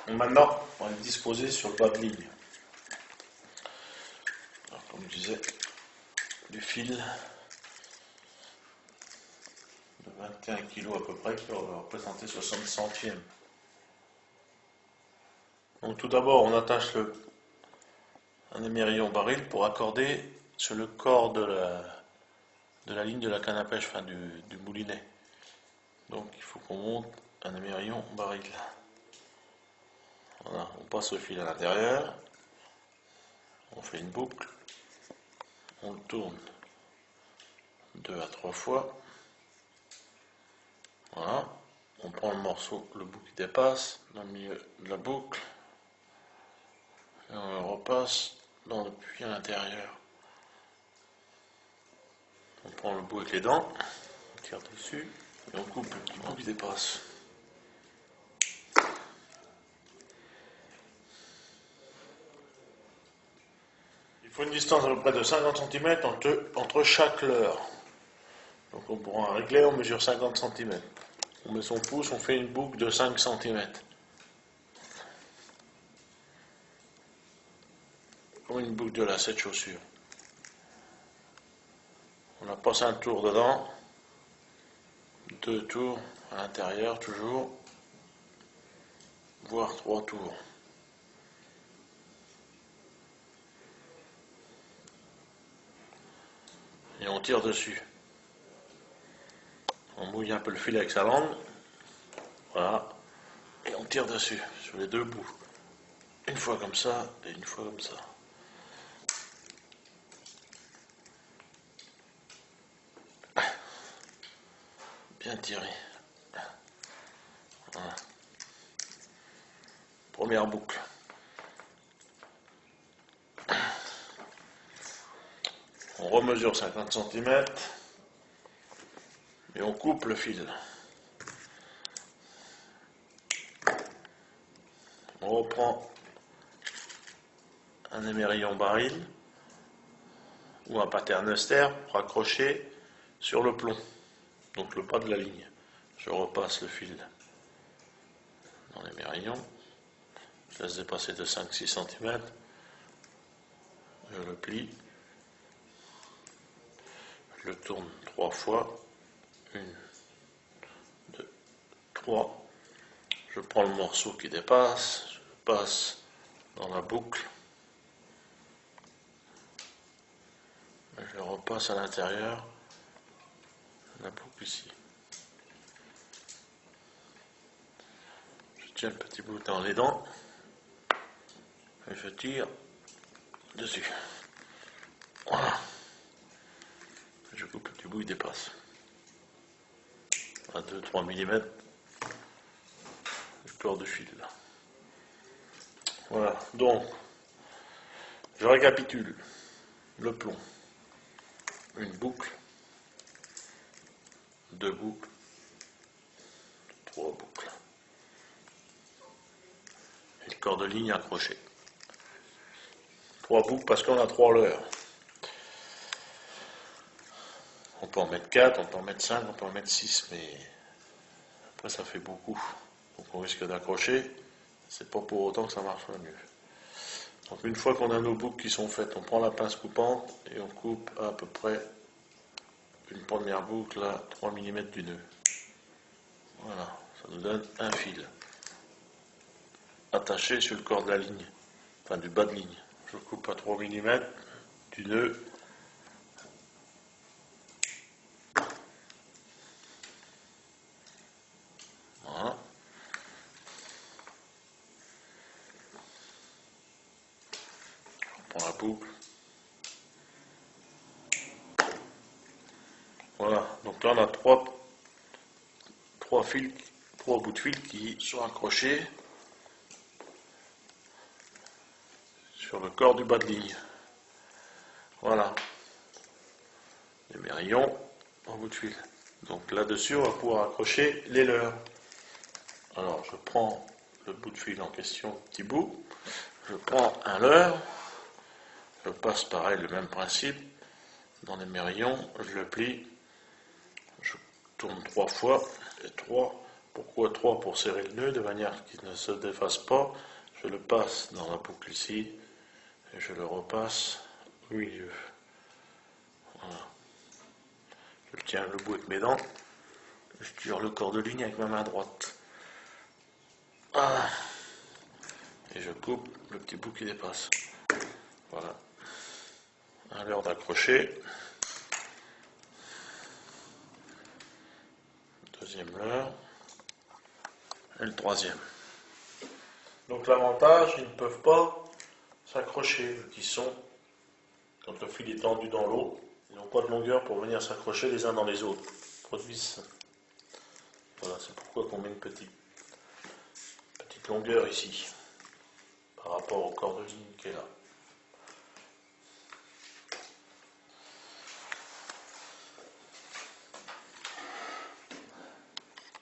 Maintenant, on va le disposer sur le bas de ligne. Alors, comme je disais, du fil de 21 kg à peu près qui va représenter 60 centièmes. Donc tout d'abord, on attache un émerillon baril pour accorder sur le corps de la ligne de la canne à pêche, enfin du moulinet. Donc il faut qu'on monte un émerillon baril. Voilà, on passe le fil à l'intérieur, on fait une boucle, on le tourne 2 à 3 fois. Voilà, on prend le morceau, le bout qui dépasse dans le milieu de la boucle et on le repasse dans le puits à l'intérieur. On prend le bout avec les dents, on tire dessus et on coupe le petit bout qui dépasse. Il faut une distance à peu près de 50 cm entre chaque leurre. Donc on pourra régler, on mesure 50 cm. On met son pouce, on fait une boucle de 5 cm. Comme une boucle de lacet de chaussure. On a passé un tour dedans, 2 tours à l'intérieur toujours, voire 3 tours. Et on tire dessus. On mouille un peu le fil avec sa langue. Voilà. Et on tire dessus, sur les 2 bouts. Une fois comme ça, et une fois comme ça. Bien tiré. Voilà. Première boucle. On remesure 50 cm. Et on coupe le fil. On reprend un émerillon baril ou un paternoster pour accrocher sur le plomb, donc le bas de la ligne. Je repasse le fil dans l'émerillon, je laisse dépasser de 5-6 cm, je le plie, je le tourne 3 fois, 1, 2, 3, je prends le morceau qui dépasse, je le passe dans la boucle, je le repasse à l'intérieur, la boucle ici. Je tiens le petit bout dans les dents et je tire dessus. Voilà. Je coupe le petit bout, il dépasse. À 2-3 mm le corps de fil là. Voilà, donc je récapitule le plomb. Une boucle, 2 boucles, 3 boucles. Et le corps de ligne accroché. 3 boucles parce qu'on a 3 leurres. On peut en mettre 4, on peut en mettre 5, on peut en mettre 6, mais après ça fait beaucoup. Donc on risque d'accrocher. C'est pas pour autant que ça marchera mieux. Donc une fois qu'on a nos boucles qui sont faites, on prend la pince coupante et on coupe à peu près une première boucle à 3 mm du nœud. Voilà, ça nous donne un fil attaché sur le corps de la ligne, enfin du bas de ligne. Je coupe à 3 mm du nœud. Voilà. Je reprends la boucle. Voilà, donc là on a 3 fils, 3 bouts de fil qui sont accrochés sur le corps du bas de ligne. Voilà. L'émerillon en bout de fil. Donc là-dessus, on va pouvoir accrocher les leurres. Alors, je prends le bout de fil en question, petit bout. Je prends un leurre. Je passe pareil, le même principe. Dans l'émerillon, je le plie. Je tourne 3 fois. Et 3 Pourquoi 3? Pour serrer le nœud de manière qu'il ne se défasse pas. Je le passe dans la boucle ici et je le repasse au milieu. Voilà. Je le tiens le bout avec mes dents. Je tire le corps de ligne avec ma main droite. Voilà. Et je coupe le petit bout qui dépasse. Voilà. À l'heure d'accrocher. Deuxième leurre. Et le troisième. Donc l'avantage, ils ne peuvent pas s'accrocher. Le tisson, quand le fil est tendu dans l'eau, ils n'ont pas de longueur pour venir s'accrocher les uns dans les autres. Trop de vis. Voilà, c'est pourquoi on met une petite longueur ici, par rapport au corps de ligne qui est là.